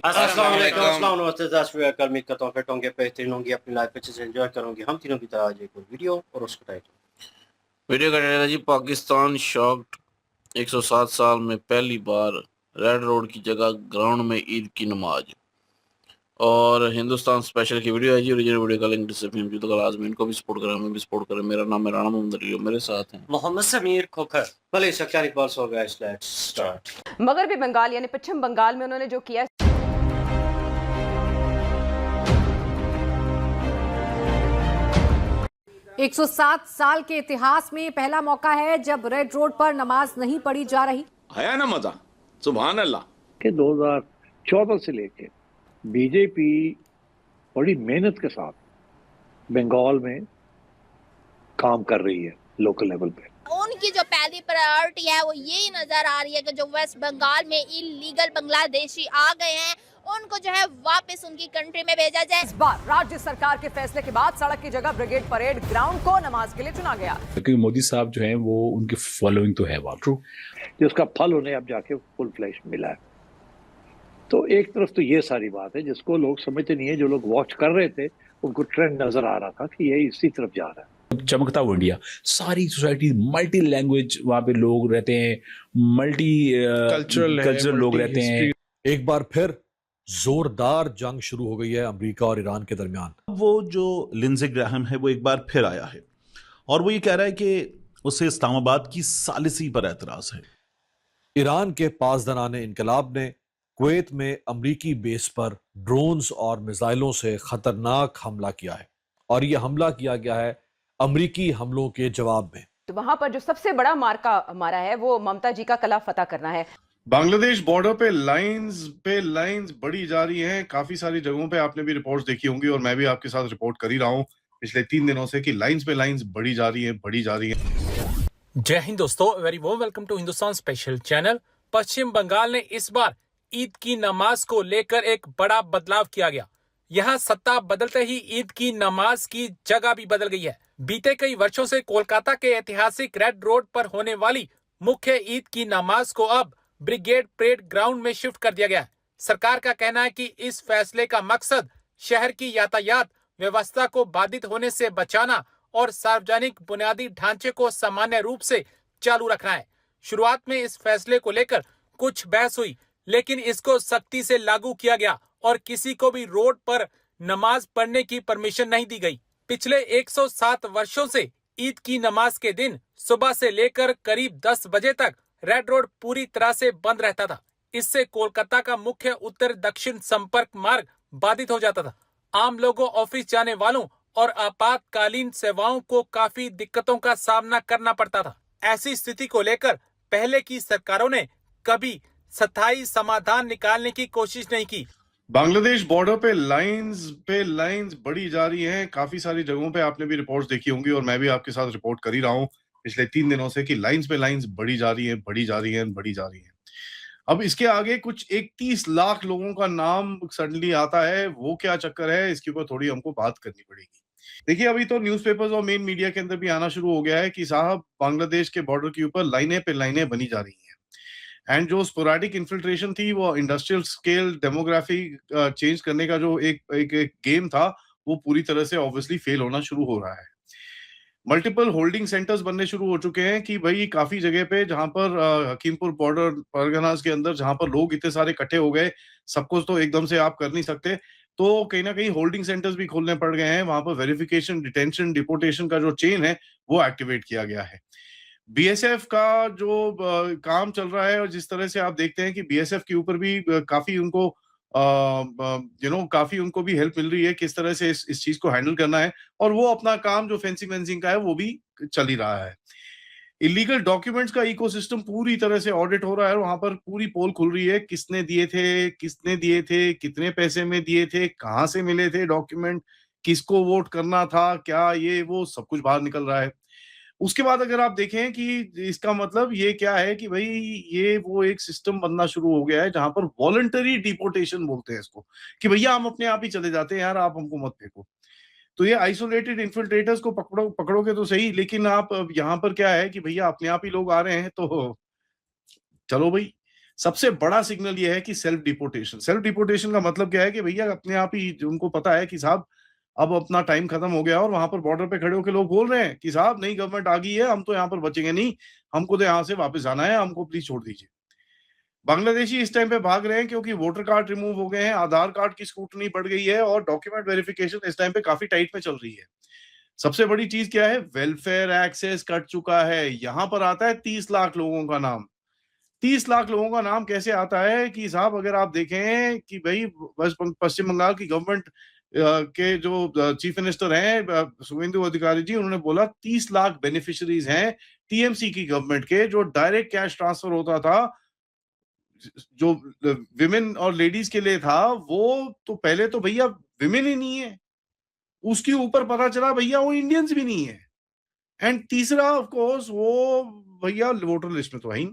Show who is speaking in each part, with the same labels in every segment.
Speaker 1: अस्सलाम वालेकुम, अस्सलाम नमस्ते दर्शकों, कल उम्मीद करता हूँ फिट होंगे, बेहतरीन होंगे, अपनी लाइफ अच्छे से एंजॉय करोगे। हम तीनों की तरह आज एक और वीडियो और उसका टाइटल
Speaker 2: वीडियो का टाइटल है जी पाकिस्तान शॉक्ड 107 साल में पहली बार रेड रोड की जगह ग्राउंड में ईद की नमाज। और हिंदुस्तान स्पेशल की वीडियो है जी। ओरिजिनल वीडियो का लिंक डिस्क्रिप्शन में तो आजमीन को भी सपोर्ट करें, हमें भी सपोर्ट करें। मेरा नाम है राणा मोहम्मद अली, मेरे साथ हैं
Speaker 1: मोहम्मद समीर खोखर। भले सख्यानी पल्स हो गया, लेट्स स्टार्ट।
Speaker 3: मगरबी बंगाल यानी पश्चिम बंगाल में उन्होंने जो किया,
Speaker 4: एक 107 साल के इतिहास में पहला मौका है जब रेड रोड पर नमाज नहीं पढ़ी जा रही।
Speaker 5: आया ना मजा, सुभान अल्लाह।
Speaker 6: कि 2014 से लेके बीजेपी बड़ी मेहनत के साथ बंगाल में काम कर रही है लोकल लेवल पे।
Speaker 7: उनकी जो पहली प्रायोरिटी है वो यही नजर आ रही है कि जो वेस्ट बंगाल में इलीगल बांग्लादेशी आ गए हैं उनको जो है वापस उनकी कंट्री में भेजा जाए।
Speaker 4: इस बार राज्य सरकार के फैसले के बाद सड़क की जगह ब्रिगेड परेड ग्राउंड को नमाज के लिए चुना गया,
Speaker 8: क्योंकि मोदी साहब जो हैं वो उनकी फॉलोइंग तो है वहाँ, ट्रू,
Speaker 6: जिसका फल उन्हें अब जाके फुल फ्लैश मिला है। तो एक तरफ तो ये सारी बात है जिसको लोग समझते नहीं है, जो लोग वॉच कर रहे थे उनको ट्रेंड नजर आ रहा था कि ये इसी तरफ जा रहा है।
Speaker 8: चमकता हुआ इंडिया, सारी सोसाइटी मल्टी लैंग्वेज, वहाँ पे लोग रहते हैं, मल्टी कल्चरल लोग रहते हैं।
Speaker 9: एक बार फिर जोरदार जंग शुरू हो गई है अमेरिका और ईरान के दरमियान।
Speaker 5: वो जो लिंडसे ग्राहम है वो एक बार फिर आया है और वो ये कह रहा है कि उसे इस्लामाबाद की सालिसी पर एतराज है।
Speaker 9: ईरान के पासदानान इनकलाब ने कुवैत में अमरीकी बेस पर ड्रोन्स और मिसाइलों से खतरनाक हमला किया है और ये हमला किया गया है अमरीकी हमलों के जवाब में।
Speaker 3: तो वहां पर जो सबसे बड़ा मार्का मारा है वो ममता जी का कला फतह करना है।
Speaker 10: बांग्लादेश बॉर्डर पे लाइंस बढ़ी जा रही हैं। काफी सारी जगहों पे आपने भी रिपोर्ट्स देखी होंगी और मैं भी आपके साथ रिपोर्ट कर ही रहा हूं पिछले 3 दिनों से कि लाइंस पे लाइंस बढ़ी जा रही हैं।
Speaker 11: जय हिंद दोस्तों, very warm welcome to Hindustan special channel. Paschim Bengal ने इस बार ईद की नमाज को लेकर एक बड़ा बदलाव किया गया। यहाँ सत्ता बदलते ही ईद की नमाज की जगह भी बदल गई है। बीते कई वर्षों से कोलकाता के ऐतिहासिक रेड रोड पर होने वाली मुख्य ईद की नमाज को अब ब्रिगेड परेड ग्राउंड में शिफ्ट कर दिया गया है। सरकार का कहना है कि इस फैसले का मकसद शहर की यातायात व्यवस्था को बाधित होने से बचाना और सार्वजनिक बुनियादी ढांचे को सामान्य रूप से चालू रखना है। शुरुआत में इस फैसले को लेकर कुछ बहस हुई, लेकिन इसको सख्ती से लागू किया गया और किसी को भी रोड पर नमाज पढ़ने की परमिशन नहीं दी गई। पिछले 107 वर्षों से ईद की नमाज के दिन सुबह से लेकर करीब 10 बजे तक रेड रोड पूरी तरह से बंद रहता था। इससे कोलकाता का मुख्य उत्तर दक्षिण संपर्क मार्ग बाधित हो जाता था। आम लोगों, ऑफिस जाने वालों और आपातकालीन सेवाओं को काफी दिक्कतों का सामना करना पड़ता था। ऐसी स्थिति को लेकर पहले की सरकारों ने कभी स्थायी समाधान निकालने की कोशिश नहीं की।
Speaker 10: बांग्लादेश बॉर्डर पे लाइंस बढ़ी जा रही हैं। काफी सारी जगहों पे आपने भी रिपोर्ट्स देखी होंगी और मैं भी आपके साथ रिपोर्ट कर ही रहा हूं पिछले 3 दिनों से कि लाइंस पे लाइंस बढ़ी जा रही हैं। अब इसके आगे कुछ 31 लाख लोगों का नाम सडनली आता है। वो क्या चक्कर है, इसके ऊपर थोड़ी हमको बात करनी पड़ेगी। देखिए, अभी तो न्यूज़पेपर्स और मेन मीडिया के अंदर भी आना शुरू हो गया है कि साहब बांग्लादेश के बॉर्डर के ऊपर लाइनें पे लाइनें बनी जा रही हैं। एंड जो स्पोरेडिक इन्फिल्ट्रेशन थी, वो इंडस्ट्रियल स्केल डेमोग्राफी चेंज करने का जो एक गेम था, वो पूरी तरह से ऑब्वियसली फेल होना शुरू हो रहा है। मल्टीपल होल्डिंग सेंटर्स बनने शुरू हो चुके हैं कि भाई काफी जगह पे जहां पर हकीमपुर बॉर्डर परगनास के अंदर जहां पर लोग इतने सारे इकट्ठे हो गए, सब कुछ तो एकदम से आप कर नहीं सकते, तो कहीं ना कहीं होल्डिंग सेंटर्स भी खोलने पड़ गए हैं। वहां पर वेरिफिकेशन, डिटेंशन, डिपोर्टेशन का जो चेन है वो एक्टिवेट किया गया है। बीएसएफ का जो काम चल रहा है और जिस तरह से आप देखते हैं कि बीएसएफ के ऊपर भी काफी उनको काफी उनको भी हेल्प मिल रही है किस तरह से इस चीज को हैंडल करना है, और वो अपना काम जो फेंसिंग वेंसिंग का है वो भी चल ही रहा है। इलीगल डॉक्यूमेंट्स का इकोसिस्टम पूरी तरह से ऑडिट हो रहा है और वहां पर पूरी पोल खुल रही है, किसने दिए थे, कितने पैसे में दिए थे, कहाँ से मिले थे डॉक्यूमेंट, किसको वोट करना था, क्या ये वो सब कुछ बाहर निकल रहा है। उसके बाद अगर आप देखें कि इसका मतलब ये क्या है कि भाई ये वो एक सिस्टम बनना शुरू हो गया है जहां पर वॉलंटरी डिपोर्टेशन बोलते हैं इसको, कि भैया हम अपने आप ही चले जाते हैं यार, आप हमको मत फेंको। तो ये आइसोलेटेड इन्फिल्ट्रेटर्स को पकड़ोगे तो सही, लेकिन आप यहाँ पर क्या है कि भैया अपने आप ही लोग आ रहे हैं तो चलो भाई سب سے بڑا سگنل یہ ہے کہ سیلف ڈیپورٹیشن کا مطلب کیا ہے کہ بھیا اپنے آپ ہی ان کو پتا ہے کہ صاحب اب اپنا ٹائم ختم ہو گیا اور وہاں پر بارڈر پہ کھڑے ہو کے لوگ بول رہے ہیں کہ صاحب نئی گورنمنٹ آ گئی ہے, ہم تو یہاں پر بچیں گے نہیں, ہم کو تو یہاں سے واپس جانا ہے, ہم کو پلیز چھوڑ دیجیے. بنگلہ دیشی اس ٹائم پہ بھاگ رہے ہیں کیونکہ ووٹر کارڈ ریموو ہو گئے ہیں, آدھار کارڈ کی اسکروٹنی بڑھ گئی ہے اور ڈاکیومنٹ ویریفیکیشن اس ٹائم پہ کافی ٹائٹ میں چل رہی ہے. سب سے بڑی چیز کیا ہے, ویلفیئر ایکسیس کٹ چکا ہے. یہاں پر آتا ہے 30 لاکھ لوگوں کا نام. 30 لاکھ لوگوں کا نام کیسے آتا ہے کہ صاحب اگر آپ دیکھیں کہ بھائی پشچم بنگال کی گورنمنٹ کے جو چیف منسٹر ہیں سویندو ادھیکاری جی, انہوں نے بولا 30 لاکھ بینیفیشریز ہیں ٹی ایم سی کی گورنمنٹ کے, جو ڈائریکٹ کیش ٹرانسفر ہوتا تھا جو ویمن اور لیڈیز کے لیے تھا, وہ تو پہلے تو بھیا ویمن ہی نہیں ہے, اس کے اوپر پتا چلا بھیا وہ انڈینز بھی نہیں ہے, اینڈ تیسرا آف کورس وہ بھیا ووٹر لسٹ میں تو ہے.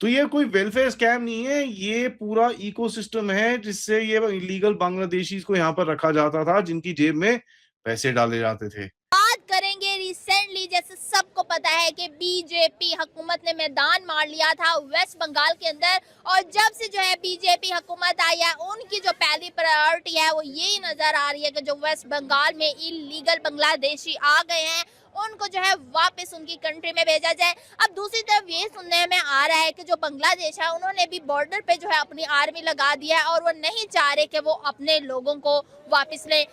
Speaker 10: تو یہ کوئی ویلفیئر اسکیم نہیں ہے, یہ پورا ایکو سسٹم ہے جس سے یہ انلیگل بنگلہ دیشیز کو یہاں پر رکھا جاتا تھا, جن کی جیب میں پیسے ڈالے جاتے تھے.
Speaker 7: بات کریں گے ریسنٹلی, جیسے سب کو پتا ہے کہ بی جے پی حکومت نے میدان مار لیا تھا ویسٹ بنگال کے اندر, اور جب سے جو ہے بی جے پی حکومت آئی ہے ان کی جو پہلی پرائیورٹی ہے وہ یہی نظر آ رہی ہے کہ جو ویسٹ بنگال میں انلیگل بنگلہ دیشی آ گئے ہیں ان کو جو ہے واپس ان کی کنٹری میں بھیجا جائے. اب دوسری طرف یہ سننے میں آ رہا ہے کہ جو بنگلہ دیش ہے انہوں نے بھی بارڈر پہ جو ہے اپنی آرمی لگا دیا ہے اور وہ نہیں چاہ رہے کہ وہ اپنے لوگوں کو واپس لیں.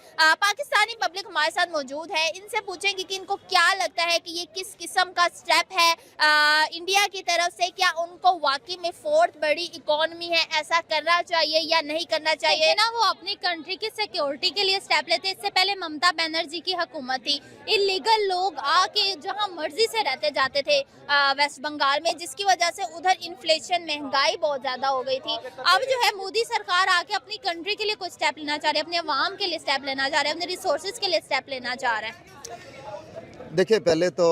Speaker 7: پاکستانی پبلک ہمارے ساتھ موجود ہے, ان سے پوچھیں گے کہ ان کو کیا لگتا ہے کہ یہ کس قسم کا سٹیپ ہے انڈیا کی طرف سے, کیا ان کو واقعی میں فورتھ بڑی اکانومی ہے, ایسا کرنا چاہیے یا نہیں کرنا چاہیے؟ نا وہ اپنی کنٹری کی سیکیورٹی کے لیے سٹیپ لیتے. اس سے پہلے ممتا بنرجی کی حکومت تھی, انلیگل لوگ آ کے جہاں مرضی سے رہتے جاتے تھے ویسٹ بنگال میں, جس کی وجہ سے ادھر انفلیشن مہنگائی بہت زیادہ ہو گئی تھی. اب جو ہے مودی سرکار آ کے اپنی کنٹری کے لیے کوئی سٹیپ لینا چاہ رہے ہیں, اپنے عوام کے لیے سٹیپ لینا چاہ رہے ہیں, اپنے ریسورسز کے لیے سٹیپ لینا چاہ رہے ہیں.
Speaker 12: دیکھیں, پہلے تو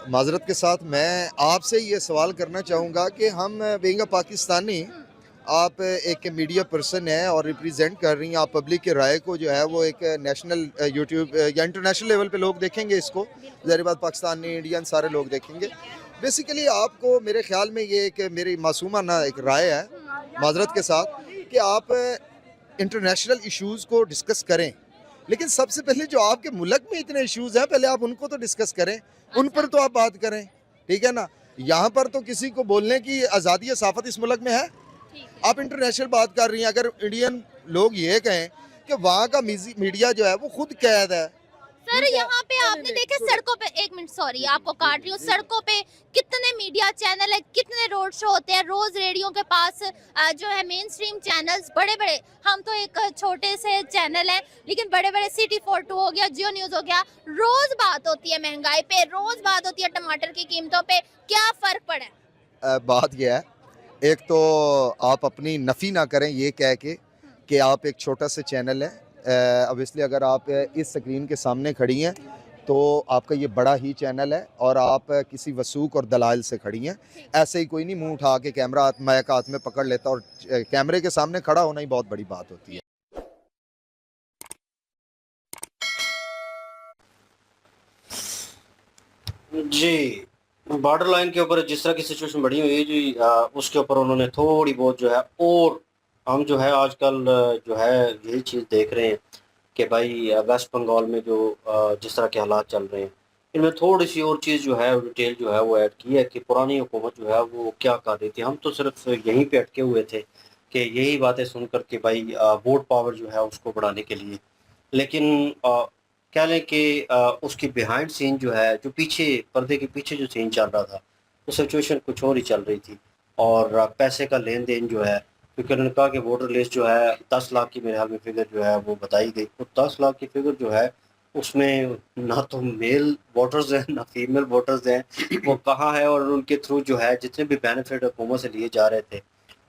Speaker 12: معذرت کے ساتھ میں آپ سے یہ سوال کرنا چاہوں گا کہ ہم بینگ پاکستانی, آپ ایک میڈیا پرسن ہیں اور ریپریزینٹ کر رہی ہیں, آپ پبلک کے رائے کو جو ہے وہ ایک نیشنل یوٹیوب یا انٹرنیشنل لیول پہ لوگ دیکھیں گے, اس کو ظاہر بات پاکستانی انڈین سارے لوگ دیکھیں گے. بیسیکلی آپ کو میرے خیال میں یہ ایک میری معصومانہ ایک رائے ہے معذرت کے ساتھ کہ آپ انٹرنیشنل ایشوز کو ڈسکس کریں, لیکن سب سے پہلے جو آپ کے ملک میں اتنے ایشوز ہیں پہلے آپ ان کو تو ڈسکس کریں, ان پر تو آپ بات کریں, ٹھیک ہے نا. یہاں پر تو کسی کو بولنے کی آزادی صحافت اس ملک میں ہے. آپ انٹرنیشنل بات کر رہی ہیں, اگر انڈین لوگ یہ کہیں کہ وہاں کا میڈیا جو ہے وہ خود قید ہے.
Speaker 7: سر یہاں پہ آپ نے دیکھا سڑکوں پہ, ایک منٹ سوری آپ کو کاٹ رہی ہوں, سڑکوں پہ کتنے میڈیا چینل ہیں, کتنے روڈ شو ہوتے ہیں روز, ریڈیو کے پاس جو ہے مین سٹریم چینلز بڑے بڑے, ہم تو ایک چھوٹے سے چینل ہیں لیکن بڑے بڑے CT42 ہو گیا, جیو نیوز ہو گیا, روز بات ہوتی ہے مہنگائی پہ, روز بات ہوتی ہے ٹماٹر کی قیمتوں پہ. کیا فرق پڑا ہے؟
Speaker 12: بات یہ ہے, ایک تو آپ اپنی نفی نہ کریں یہ کہہ کے کہ آپ ایک چھوٹا سا چینل ہے. اوبیسلی اگر آپ اس سکرین کے سامنے کھڑی ہیں تو آپ کا یہ بڑا ہی چینل ہے اور آپ کسی وثوق اور دلائل سے کھڑی ہیں. ایسے ہی کوئی نہیں منہ اٹھا کے کیمرہ مائک ہاتھ میں پکڑ لیتا, اور کیمرے کے سامنے کھڑا ہونا ہی بہت بڑی بات ہوتی ہے.
Speaker 1: جی, بارڈر لائن کے اوپر جس طرح کی سچویشن بڑی ہوئی ہے جی, اس کے اوپر انہوں نے تھوڑی بہت جو ہے, اور ہم جو ہے آج کل جو ہے یہی چیز دیکھ رہے ہیں کہ بھائی ویسٹ بنگال میں جو جس طرح کے حالات چل رہے ہیں, ان میں تھوڑی سی اور چیز جو ہے ڈیٹیل جو ہے وہ ایڈ کی ہے کہ پرانی حکومت جو ہے وہ کیا کر رہی تھی. ہم تو صرف یہیں پہ اٹکے ہوئے تھے کہ یہی باتیں سن کر کے بھائی ووٹ پاور جو ہے اس کو بڑھانے کے لیے, لیکن کہہ لیں کہ اس کی بیہائنڈ سین جو ہے, جو پیچھے پردے کے پیچھے جو سین چل رہا تھا, وہ سچویشن کچھ اور ہی چل رہی تھی. اور پیسے کا لین دین جو ہے, کیونکہ انہوں نے کہا کہ ووٹر لسٹ جو ہے 10 لاکھ کی میرے حال میں فگر جو ہے وہ بتائی گئی, تو 10 لاکھ کی فگر جو ہے اس میں نہ تو میل ووٹرز ہیں نہ فیمیل ووٹرز ہیں, وہ کہاں ہے, اور ان کے تھرو جو ہے جتنے بھی بینیفٹ حکومت سے لیے جا رہے تھے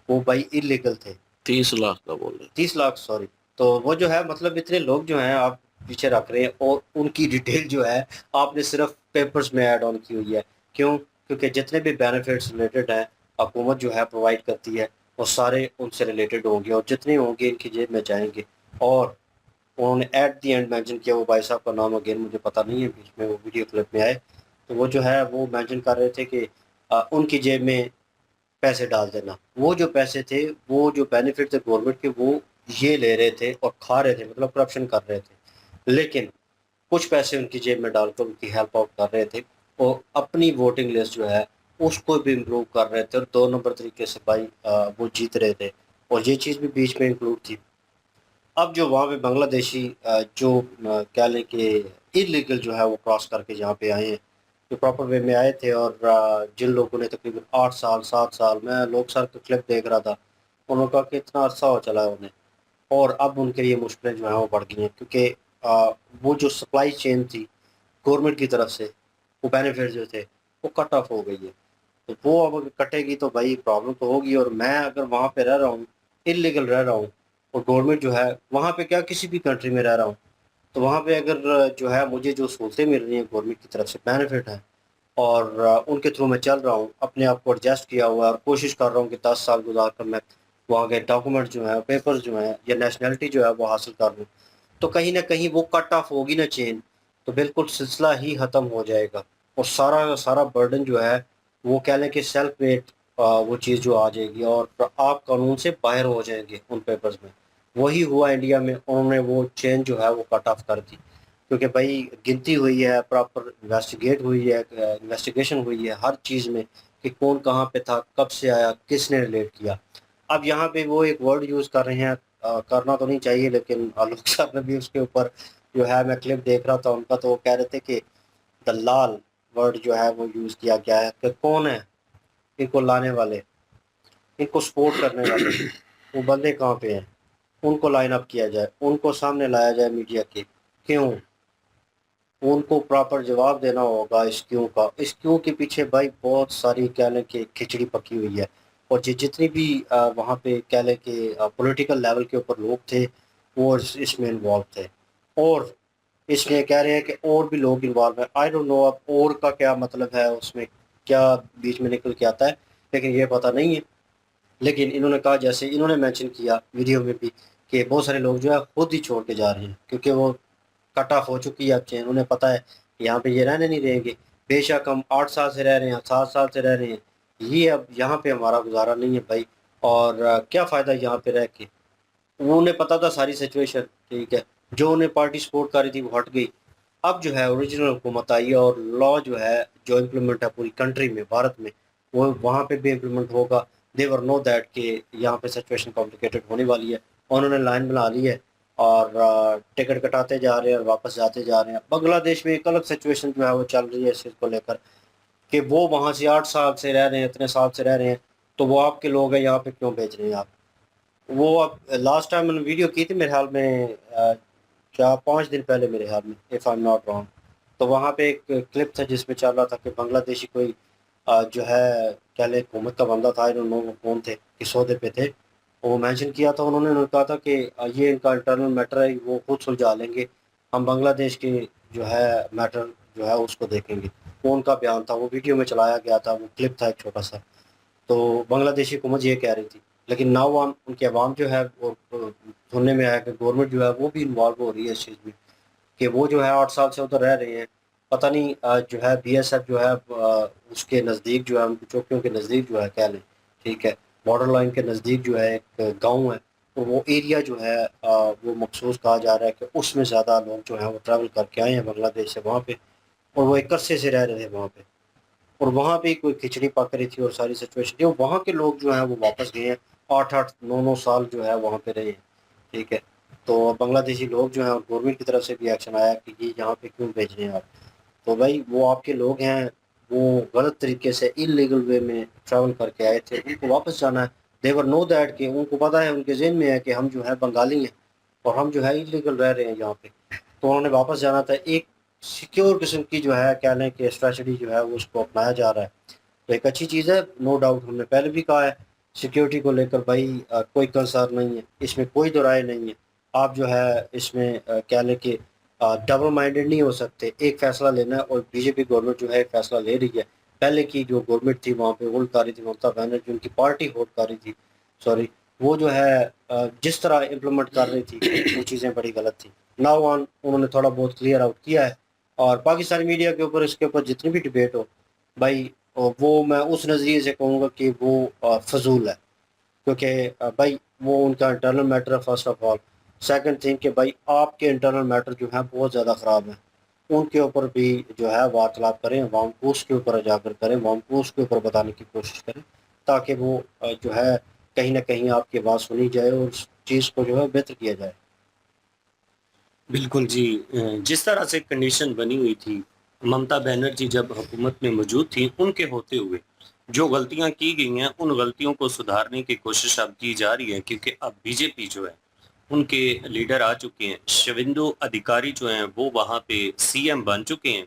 Speaker 1: وہ بھائی انلیگل تھے.
Speaker 2: 30 لاکھ کا بول رہے ہیں,
Speaker 1: 30 لاکھ سوری. تو وہ جو ہے مطلب اتنے لوگ جو ہیں آپ پیچھے رکھ رہے ہیں, اور ان کی ڈیٹیل جو ہے آپ نے صرف پیپرز میں ایڈ آن کی ہوئی ہے. کیوں؟ کیونکہ جتنے بھی بینیفٹس ریلیٹڈ ہیں حکومت جو ہے پرووائڈ کرتی ہے وہ سارے ان سے ریلیٹڈ ہوں گے, اور جتنے ہوں گے ان کی جیب میں جائیں گے. اور انہوں نے ایٹ دی اینڈ مینشن کیا, وہ بھائی صاحب کا نام اگین مجھے پتہ نہیں ہے, بیچ میں وہ ویڈیو کلپ میں آئے تو وہ جو ہے وہ مینشن کر رہے تھے کہ ان کی جیب میں पैसे डाल देना। वो जो पैसे थे, वो जो बेनिफिट थे गवर्नमेंट के, वो ये ले रहे थे और खा रहे थे, मतलब करप्शन कर रहे थे। लेकिन कुछ पैसे उनकी जेब में डालकर उनकी हेल्प आउट कर रहे थे और अपनी वोटिंग लिस्ट जो है उसको भी इम्प्रूव कर रहे थे और 2 नंबर तरीके से भाई वो जीत रहे थे, और ये चीज़ भी बीच में इंक्लूड थी। अब जो वहाँ पे बांग्लादेशी जो कह लें कि इलीगल जो है वो क्रॉस करके जहाँ पे आए हैं, जो प्रॉपर वे में आए थे, और जिन लोगों ने तकरीबन 8 साल 7 साल, मैं लोग सर का क्लिप देख रहा था, उन्होंने कहा कि इतना अरसा हो चला है उन्हें, और अब उनके लिए मुश्किलें जो हैं वो बढ़ गई हैं, क्योंकि वो जो सप्लाई चेन थी गवर्नमेंट की तरफ से, वो बेनिफिट जो थे वो कट ऑफ हो गई है। तो वो अब अगर कटेगी तो भाई प्रॉब्लम तो होगी। और मैं अगर वहाँ पे रह रहा हूँ, इलीगल रह रहा हूँ, और गवर्नमेंट जो है वहाँ पे, क्या किसी भी कंट्री में रह रहा हूँ, तो वहाँ पे अगर जो है मुझे जो सहूलतें मिल रही हैं गवर्नमेंट की तरफ से, बेनिफिट है, और उनके थ्रू मैं चल रहा हूँ, अपने आप को एडजस्ट किया हुआ है, और कोशिश कर रहा हूँ कि 10 साल गुजार कर मैं वहाँ के डॉक्यूमेंट जो है, पेपर्स जो हैं, या नेशनैलिटी जो है वो हासिल कर लूँ, तो कहीं ना कहीं वो कट ऑफ होगी ना चेन, तो बिल्कुल सिलसिला ही ख़त्म हो जाएगा, और सारा का सारा बर्डन जो है वो कह लें कि सेल्फ मेड वो चीज़ जो आ जाएगी, और आप कानून से बाहर हो जाएंगे उन पेपर्स में। वही हुआ इंडिया में, उन्होंने वो चेन जो है वो कट ऑफ कर दी, क्योंकि भाई गिनती हुई है, प्रॉपर इन्वेस्टिगेट हुई है, इन्वेस्टिगेशन हुई है हर चीज़ में, कि कौन कहाँ पे था, कब से आया, किसने रिलेट किया। अब यहाँ पे वो एक वर्ड यूज़ कर रहे हैं, करना तो नहीं चाहिए, लेकिन आलोक साहब ने भी उसके ऊपर जो है, मैं क्लिप देख रहा था उनका, तो वो कह रहे थे कि दलाल वर्ड जो है वो यूज़ किया गया है, कि कौन है इनको लाने वाले, इनको सपोर्ट करने वाले, वो बंदे कहाँ पे हैं, उनको लाइन अप किया जाए, उनको सामने लाया जाए मीडिया के। क्यों? उनको प्रॉपर जवाब देना होगा इस क्यों का। इस क्यों के पीछे भाई बहुत सारी कह लें कि खिचड़ी पकी हुई है, और जितनी भी वहाँ पे कह लें कि पॉलिटिकल लेवल के ऊपर लोग थे वो इसमें इन्वॉल्व थे, और इसमें कह रहे हैं कि और भी लोग इन्वॉल्व हैं। आई डोंट नो अब और का क्या मतलब है, उसमें क्या बीच में निकल के आता है, लेकिन ये पता नहीं है। लेकिन इन्होंने कहा, जैसे इन्होंने मेंशन किया वीडियो में भी, कि बहुत सारे लोग जो है खुद ही छोड़ के जा रहे हैं, क्योंकि वो कट ऑफ हो चुकी है अब चेन। उन्हें पता है कि यहाँ पे ये रहने नहीं देंगे, बेशक हम 8 साल से रह रहे हैं, 7 साल से रह रहे हैं, ये अब यहाँ पे हमारा गुजारा नहीं है भाई, और क्या फ़ायदा यहाँ पे रह के। उन्हें पता था सारी सिचुएशन, ठीक है, जो उन्हें पार्टी सपोर्ट कर रही थी वो हट गई। अब जो है ओरिजिनल हुकूमत आई है, और लॉ जो है जो इम्प्लीमेंट है पूरी कंट्री में, भारत में, वो वहाँ पे भी इम्प्लीमेंट होगा। देवर नो दैट कि यहाँ पे सिचुएशन कॉम्प्लिकेटेड होने वाली है। उन्होंने लाइन बना ली है, और टिकट कटाते जा रहे हैं और वापस जाते जा रहे हैं। बांग्लादेश में एक अलग सिचुएशन जो है वो चल रही है इस चीज़ को लेकर, कि वो वहाँ से 8 साल से रह रहे हैं, इतने साल से रह रहे हैं, तो वो आपके लोग हैं, यहाँ पे क्यों भेज रहे हैं आप। वो अब लास्ट टाइम मैंने वीडियो की थी मेरे ख्याल में 4-5 दिन पहले मेरे ख्याल में, if I am not wrong, तो वहाँ पे एक क्लिप था जिसमें चल रहा था कि बांग्लादेशी कोई जो है कह लें हुकूमत का बंदा था, इन्होंने वो कौन थे, किस ओहदे पे थे, वो मेंशन किया था उन्होंने कहा था कि ये इनका इंटरनल मैटर है, वो खुद सुलझा लेंगे, हम बांग्लादेश के जो है मैटर जो है उसको देखेंगे। वो उनका बयान था, वो वीडियो में चलाया गया था, वो क्लिप था एक छोटा सा, तो बांग्लादेशी हुकूमत ये कह रही थी। लेकिन नाउ ऑन उनके अवाम जो है वो सुनने में आया कि गवर्नमेंट जो है वो भी इन्वॉल्व हो रही है इस चीज़ में, कि वो जो है 8 साल से उधर रह रहे हैं। पता नहीं जो है बीएसएफ जो है उसके नज़दीक जो है, उनकी चौकियों के नज़दीक जो है कह लें, ठीक है, बॉर्डर लाइन के नज़दीक जो है एक गाँव है, तो वो एरिया जो है वो मखसूस कहा जा रहा है कि उसमें ज़्यादा लोग जो हैं वो ट्रैवल करके आए हैं बांग्लादेश से वहाँ पे, और वो एक अरसे से रह रहे थे वहाँ पे, और वहाँ पे कोई खिचड़ी पक रही थी और सारी सिचुएशन थी, और वहाँ के लोग जो हैं वो वापस गए हैं, 8-8 9-9 साल जो है वहाँ पे रहे हैं, ठीक है। तो बांग्लादेशी लोग जो हैं, और गवर्नमेंट की तरफ से भी एक्शन आया कि ये यहाँ पे क्यों भेज रहे हैं आप। तो भाई वो आपके लोग हैं, वो गलत तरीके से इलीगल वे में ट्रैवल करके आए थे, उनको वापस जाना है। देवर नो दैट कि उनको पता है, उनके ज़हन में है कि हम जो है बंगाली हैं और हम जो है इलीगल रह रहे हैं यहाँ पे, तो उन्होंने वापस जाना था। एक सिक्योर किस्म की जो है कह लें कि स्ट्रेटजी जो है वो उसको अपनाया जा रहा है, तो एक अच्छी चीज़ है, नो डाउट। हमने पहले भी कहा है सिक्योरिटी को लेकर भाई कोई कंसर्न नहीं है, इसमें कोई दो राय नहीं है। आप जो है इसमें कह लें कि डबल माइंडेड नहीं हो सकते, एक फ़ैसला लेना है, और बीजेपी गवर्नमेंट जो है एक फ़ैसला ले रही है। पहले की जो गवर्नमेंट थी वहाँ पे होल्ड कर रही थी, ममता बनर्जी उनकी पार्टी होल्ड कर रही थी, सॉरी, वो जो है जिस तरह इम्प्लीमेंट कर रही थी वो चीज़ें बड़ी गलत थी। नाउ ऑन उन्होंने थोड़ा बहुत क्लियर आउट किया है, और पाकिस्तानी मीडिया के ऊपर इसके ऊपर जितनी भी डिबेट हो भाई, और वो मैं उस नज़रिए से कहूँगा कि वो फजूल है, क्योंकि भाई वो उनका इंटरनल मैटर है first of all. Second thing कि भाई आपके इंटरनल मैटर जो है बहुत ज़्यादा ख़राब है, उनके ऊपर भी जो है वार्तालाप करें, अवाम को उसके ऊपर उजागर करें, अवाम को उसके ऊपर बताने की कोशिश करें, ताकि वो जो है कहीं ना कहीं आपकी आवाज़ सुनी जाए और उस चीज़ को जो है बेहतर किया जाए।
Speaker 13: बिल्कुल जी, जिस तरह से कंडीशन बनी हुई थी, ममता बनर्जी जब हुकूमत में मौजूद थी, उनके होते हुए जो गलतियां की गई हैं, उन गलतियों को सुधारने की कोशिश अब की जा रही है, क्योंकि अब बीजेपी जो है उनके लीडर आ चुके हैं। शुवेंदु अधिकारी जो हैं वो वहाँ पे सीएम बन चुके हैं,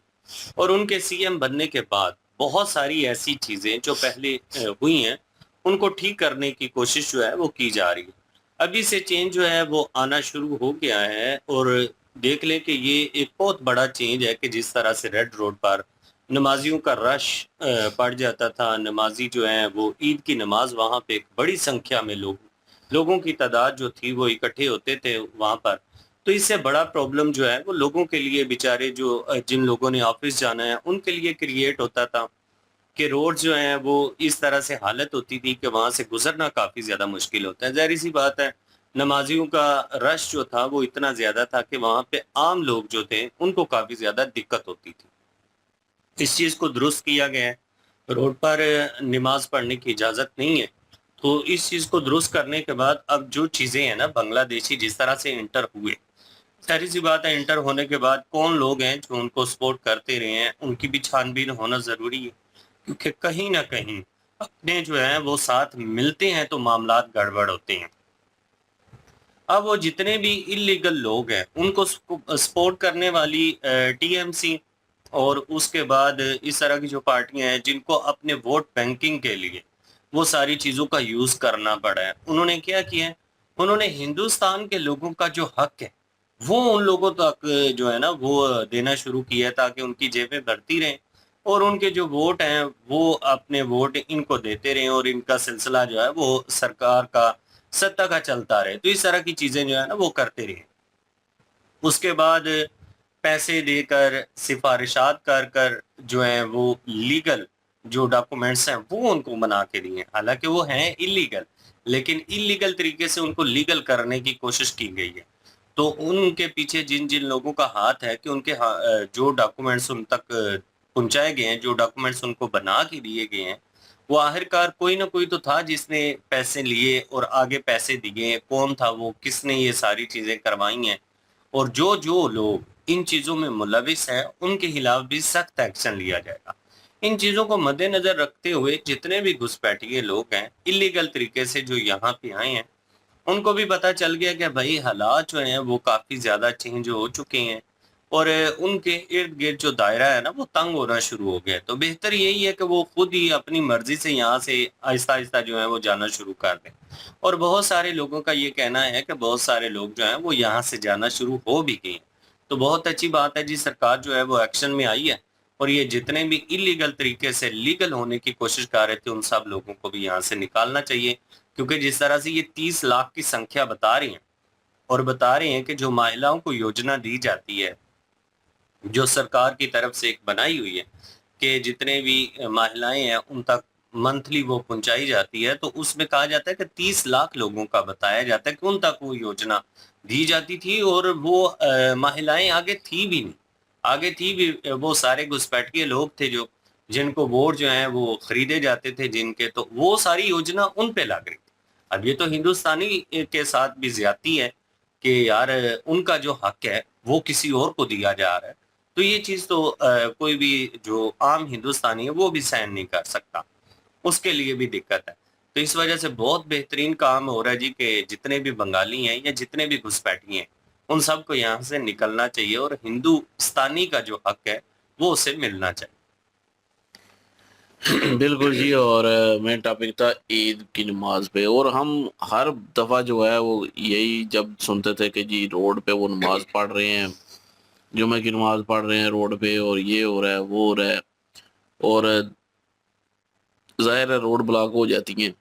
Speaker 13: और उनके सीएम बनने के बाद बहुत सारी ऐसी चीज़ें जो पहले हुई हैं उनको ठीक करने की कोशिश जो है वो की जा रही है। अभी से चेंज जो है वो आना शुरू हो गया है, और देख लें कि ये एक बहुत बड़ा चेंज है कि जिस तरह से रेड रोड पर नमाजियों का रश पड़ जाता था, नमाजी जो हैं वो ईद की नमाज वहाँ पे एक बड़ी संख्या में लोगों की तादाद जो थी वो इकट्ठे होते थे वहाँ पर। तो इससे बड़ा प्रॉब्लम जो है वो लोगों के लिए, बेचारे जो जिन लोगों ने ऑफिस जाना है उनके लिए क्रिएट होता था कि रोड जो हैं वो इस तरह से हालत होती थी कि वहाँ से गुजरना काफ़ी ज़्यादा मुश्किल होता है। ज़ाहिर सी बात है, नमाजियों का रश जो था वो इतना ज़्यादा था कि वहाँ पे आम लोग जो थे उनको काफ़ी ज़्यादा दिक्कत होती थी। इस चीज़ को दुरुस्त किया गया है, रोड पर नमाज पढ़ने की इजाज़त नहीं है। तो इस चीज़ को दुरुस्त करने के बाद अब जो चीज़ें हैं ना, बांग्लादेशी जिस तरह से इंटर हुए, सारी सी बात है, इंटर होने के बाद कौन लोग हैं जो उनको सपोर्ट करते रहे हैं, उनकी भी छानबीन होना ज़रूरी है, क्योंकि कहीं ना कहीं अपने जो है वो साथ मिलते हैं तो मामलात गड़बड़ होते हैं। अब वो जितने भी इलीगल लोग हैं उनको सपोर्ट करने वाली टीएमसी और उसके बाद इस तरह की जो पार्टियां हैं जिनको अपने वोट बैंकिंग के लिए वो सारी चीज़ों का यूज़ करना पड़ा है, उन्होंने क्या किया है, उन्होंने हिंदुस्तान के लोगों का जो हक है वो उन लोगों तक जो है ना वो देना शुरू किया है, ताकि उनकी जेबें भरती रहें और उनके जो वोट हैं वो अपने वोट इनको देते रहें और इनका सिलसिला जो है वो सरकार का सत्ता का चलता रहे। तो इस तरह की चीज़ें जो है ना वो करते रहे। उसके बाद पैसे देकर, सिफारिशात कर कर जो है वो लीगल जो डॉक्यूमेंट्स हैं वो उनको बना के दिए, हालांकि वो हैं इलीगल, लेकिन इलीगल तरीके से उनको लीगल करने की कोशिश की गई है। तो उनके पीछे जिन जिन लोगों का हाथ है कि उनके जो डॉक्यूमेंट्स उन तक पहुंचाए गए हैं, जो डॉक्यूमेंट्स उनको बना के दिए गए हैं, वो आखिरकार कोई ना कोई तो था जिसने पैसे लिए और आगे पैसे दिए। कौन था वो, किसने ये सारी चीज़ें करवाई हैं, और जो जो लोग इन चीज़ों में मुलविस हैं उनके खिलाफ भी सख्त एक्शन लिया जाएगा। इन चीज़ों को मद्देनज़र रखते हुए जितने भी घुसपैठिए लोग हैं इलीगल तरीके से जो यहाँ पे आए हैं, उनको भी पता चल गया कि भाई हालात जो हैं वो काफ़ी ज़्यादा चेंज हो चुके हैं और उनके इर्द गिर्द जो दायरा है ना वो तंग होना शुरू हो गया है। तो बेहतर यही है कि वो खुद ही अपनी मर्जी से यहाँ से आहिस्ता आहिस्ता जो है वो जाना शुरू कर दें। और बहुत सारे लोगों का ये कहना है कि बहुत सारे लोग जो हैं वो यहाँ से जाना शुरू हो भी गए हैं। तो बहुत अच्छी बात है जी, सरकार जो है वो एक्शन में आई है और ये जितने भी इलीगल तरीके से लीगल होने की कोशिश कर रहे थे उन सब लोगों को भी यहाँ से निकालना चाहिए, क्योंकि जिस तरह से ये 30 लाख की संख्या बता रही हैं और बता रहे हैं कि जो महिलाओं को योजना दी जाती है जो सरकार की तरफ से एक बनाई हुई है कि जितने भी महिलाएं हैं उन तक मंथली वो पहुंचाई जाती है, तो उसमें कहा जाता है कि 30 लाख लोगों का बताया जाता है कि उन तक वो योजना दी जाती थी और वो महिलाएं आगे थी भी नहीं, आगे थी भी वो सारे घुसपैठिए लोग थे जो जिनको वोट जो है वो खरीदे जाते थे जिनके, तो वो सारी योजना उन पे लग रही थी। अब ये तो हिंदुस्तानी के साथ भी ज्यादती है कि यार उनका जो हक है वो किसी और को दिया जा रहा है। तो ये चीज़ तो कोई भी जो आम हिंदुस्तानी है वो भी सहन नहीं कर सकता, उसके लिए भी दिक्कत है। तो इस वजह से बहुत बेहतरीन काम हो रहा है जी कि जितने भी बंगाली हैं या जितने भी घुसपैठी हैं उन सब को यहाँ से निकलना चाहिए और हिंदुस्तानी का जो हक है वो उसे मिलना चाहिए।
Speaker 2: बिल्कुल जी। और मेन टॉपिक था ईद की नमाज पे, और हम हर दफ़ा जो है वो यही जब सुनते थे कि जी रोड पे वो नमाज पढ़ रहे हैं, जुमे की नमाज पढ़ रहे हैं रोड पे और ये हो रहा है वो हो रहा है, और ज़ाहिर है रोड ब्लॉक हो जाती हैं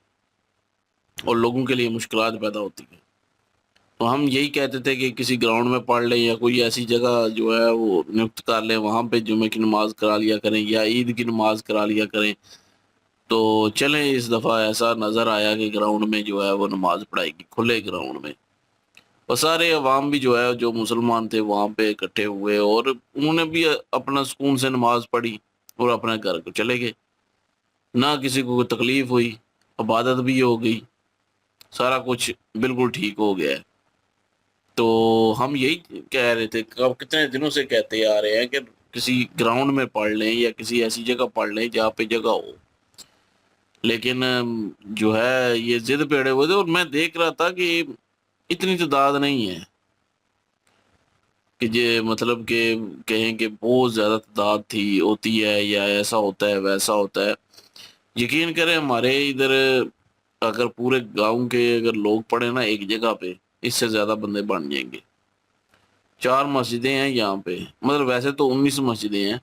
Speaker 2: और लोगों के लिए मुश्किलात पैदा होती हैं। तो हम यही कहते थे कि किसी ग्राउंड में पढ़ लें या कोई ऐसी जगह जो है वो नियुक्त कर लें, वहाँ पे जुमे की नमाज करा लिया करें या ईद की नमाज करा लिया करें, تو چلیں اس دفعہ ایسا نظر آیا کہ گراؤنڈ میں جو ہے وہ نماز پڑھائے گی کھلے گراؤنڈ میں، اور سارے عوام بھی جو ہے جو مسلمان تھے وہاں پہ اکٹھے ہوئے اور انہوں نے بھی اپنا سکون سے نماز پڑھی اور اپنے گھر کو چلے گئے، نہ کسی کو کوئی تکلیف ہوئی، عبادت بھی ہو گئی، سارا کچھ بالکل ٹھیک ہو گیا ہے۔ تو ہم یہی کہہ رہے تھے، کتنے دنوں سے کہتے آ رہے ہیں کہ کسی گراؤنڈ میں پڑھ لیں یا کسی ایسی جگہ پڑھ لیں جہاں پہ جگہ ہو، لیکن جو ہے یہ ضد پہ اڑے ہوئے تھے، اور میں دیکھ رہا تھا کہ اتنی تعداد نہیں ہے کہ یہ مطلب کہ کہیں کہ بہت زیادہ تعداد تھی ہوتی ہے یا ایسا ہوتا ہے ویسا ہوتا ہے۔ یقین کریں ہمارے ادھر اگر پورے گاؤں کے اگر لوگ پڑھیں نا ایک جگہ پہ، اس سے زیادہ بندے بن جائیں گے۔ 4 مسجدیں ہیں یہاں پہ، مطلب ویسے تو 19 مسجدیں ہیں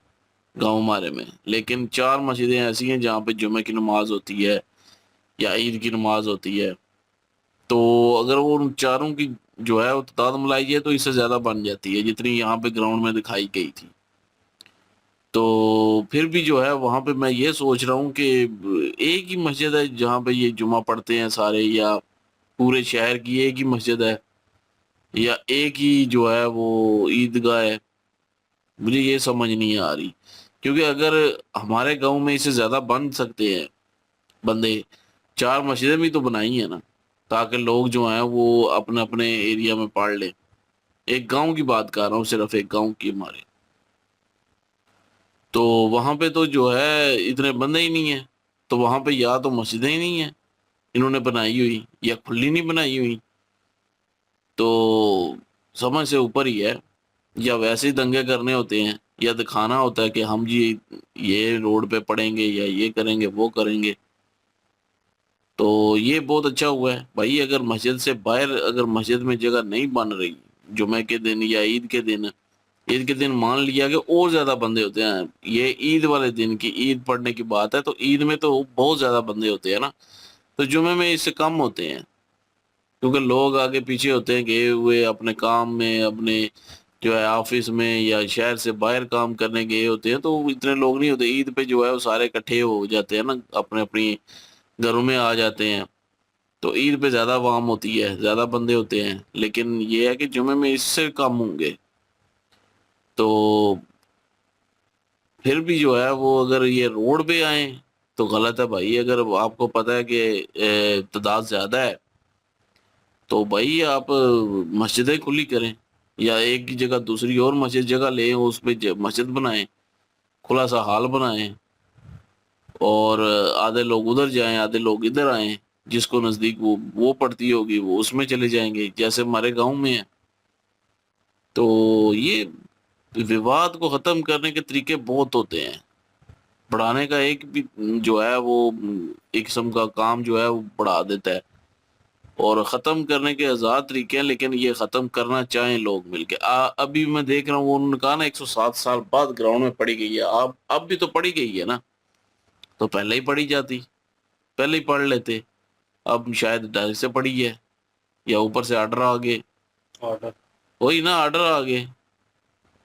Speaker 2: گاؤں ہمارے میں، لیکن 4 مسجدیں ایسی ہیں جہاں پہ جمعہ کی نماز ہوتی ہے یا عید کی نماز ہوتی ہے، تو اگر وہ ان چاروں کی جو ہے وہ تعداد ملائی جائے تو اس سے زیادہ بن جاتی ہے جتنی یہاں پہ گراؤنڈ میں دکھائی گئی تھی۔ تو پھر بھی جو ہے وہاں پہ میں یہ سوچ رہا ہوں کہ ایک ہی مسجد ہے جہاں پہ یہ جمعہ پڑھتے ہیں سارے، یا پورے شہر کی ایک ہی مسجد ہے، یا ایک ہی جو ہے وہ عیدگاہ ہے، مجھے یہ سمجھ نہیں آ رہی۔ کیونکہ اگر ہمارے گاؤں میں اس سے زیادہ بن سکتے ہیں بندے، 4 مسجدیں بھی تو بنائی ہیں نا، تاکہ لوگ جو ہیں وہ اپنے اپنے ایریا میں پڑھ لیں۔ ایک گاؤں کی بات کر رہا ہوں، صرف ایک گاؤں کی ہمارے، تو وہاں پہ تو جو ہے اتنے بندے ہی نہیں ہیں، تو وہاں پہ یا تو مسجدیں ہی نہیں ہیں انہوں نے بنائی ہوئی، یا کھلی نہیں بنائی ہوئی، تو سمجھ سے اوپر ہی ہے۔ یا ویسے ہی دنگے کرنے ہوتے ہیں، یا دکھانا ہوتا ہے کہ ہم جی یہ روڈ پہ پڑیں گے یا یہ کریں گے وہ کریں گے۔ تو یہ بہت اچھا ہوا ہے بھائی، اگر مسجد سے باہر اگر مسجد میں جگہ نہیں بن رہی جمعہ کے دن یا عید کے دن مان لیا کہ اور زیادہ بندے ہوتے ہیں، یہ عید والے دن کی عید پڑھنے کی بات ہے، تو عید میں تو بہت زیادہ بندے ہوتے ہیں نا، تو جمعے میں اس سے کم ہوتے ہیں، کیونکہ لوگ آگے پیچھے ہوتے ہیں گئے ہوئے اپنے کام میں، اپنے جو ہے آفس میں یا شہر سے باہر کام کرنے گئے ہوتے ہیں، تو اتنے لوگ نہیں ہوتے۔ عید پہ جو ہے وہ سارے اکٹھے ہو جاتے ہیں نا، اپنے اپنی گھروں میں آ جاتے ہیں، تو عید پہ زیادہ عوام ہوتی ہے، زیادہ بندے ہوتے ہیں، لیکن یہ ہے کہ جمعے میں اس سے کم ہوں گے۔ تو پھر بھی جو ہے وہ اگر یہ روڈ پہ آئیں تو غلط ہے بھائی، اگر آپ کو پتہ ہے کہ تعداد زیادہ ہے تو بھائی آپ مسجدیں کھلی کریں، یا ایک کی جگہ دوسری اور مسجد جگہ لیں، اس پہ مسجد بنائیں، کھلا سا حال بنائیں، اور آدھے لوگ ادھر جائیں آدھے لوگ ادھر آئیں، جس کو نزدیک وہ پڑتی ہوگی وہ اس میں چلے جائیں گے، جیسے ہمارے گاؤں میں ہے۔ تو یہ وواد کو ختم کرنے کے طریقے بہت ہوتے ہیں، بڑھانے کا ایک بھی جو ہے وہ ایک قسم کا کام جو ہے وہ بڑھا دیتا ہے، اور ختم کرنے کے آزاد طریقے ہیں، لیکن یہ ختم کرنا چاہیں لوگ مل کے۔ ابھی میں دیکھ رہا ہوں انہوں نے کہا نا 107 سال بعد گراؤنڈ میں پڑھی گئی ہے، اب بھی تو پڑھی گئی ہے نا، تو پہلے ہی پڑھی جاتی، پہلے ہی پڑھ لیتے، اب شاید ڈائریکٹ سے پڑھی ہے یا اوپر سے آرڈر آ گئے، وہی نا آرڈر آ گئے،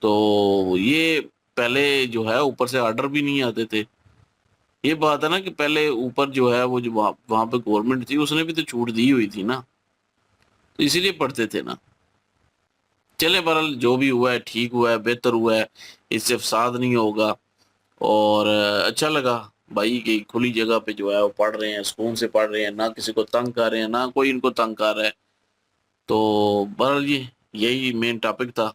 Speaker 2: تو یہ پہلے جو ہے اوپر سے آرڈر بھی نہیں آتے تھے۔ یہ بات ہے نا کہ پہلے اوپر جو ہے وہ جو وہاں پہ گورنمنٹ تھی اس نے بھی تو چھوٹ دی ہوئی تھی نا، تو اسی لیے پڑھتے تھے نا۔ چلے بہرحال جو بھی ہوا ہے ٹھیک ہوا ہے، بہتر ہوا ہے، اس سے فساد نہیں ہوگا، اور اچھا لگا بھائی کہ کھلی جگہ پہ جو ہے وہ پڑھ رہے ہیں، سکون سے پڑھ رہے ہیں، نہ کسی کو تنگ کر رہے ہیں، نہ کوئی ان کو تنگ کر رہا ہے۔ تو بہرحال یہی مین ٹاپک تھا۔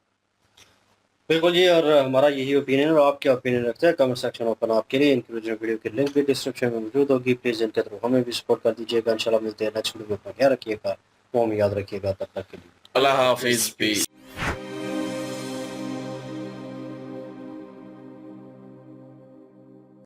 Speaker 1: بالکل جی، اور ہمارا یہی اوپینین، اور آپ کیا اوپینین رکھتے ہیں کمنٹ سیکشن اوپن آپ کے لیے۔ ان کی ویڈیو کی لنک بھی ڈسکرپشن میں موجود ہوگی، پلیز ان کے تھرو ہمیں بھی سپورٹ کر دیجیے گا۔ انشاءاللہ ملتے ہیں نیکسٹ ویڈیو میں، اپنا خیال رکھیے گا، وہ یاد رکھیے گا، تب تک کے لیے
Speaker 2: اللہ حافظ، پیس۔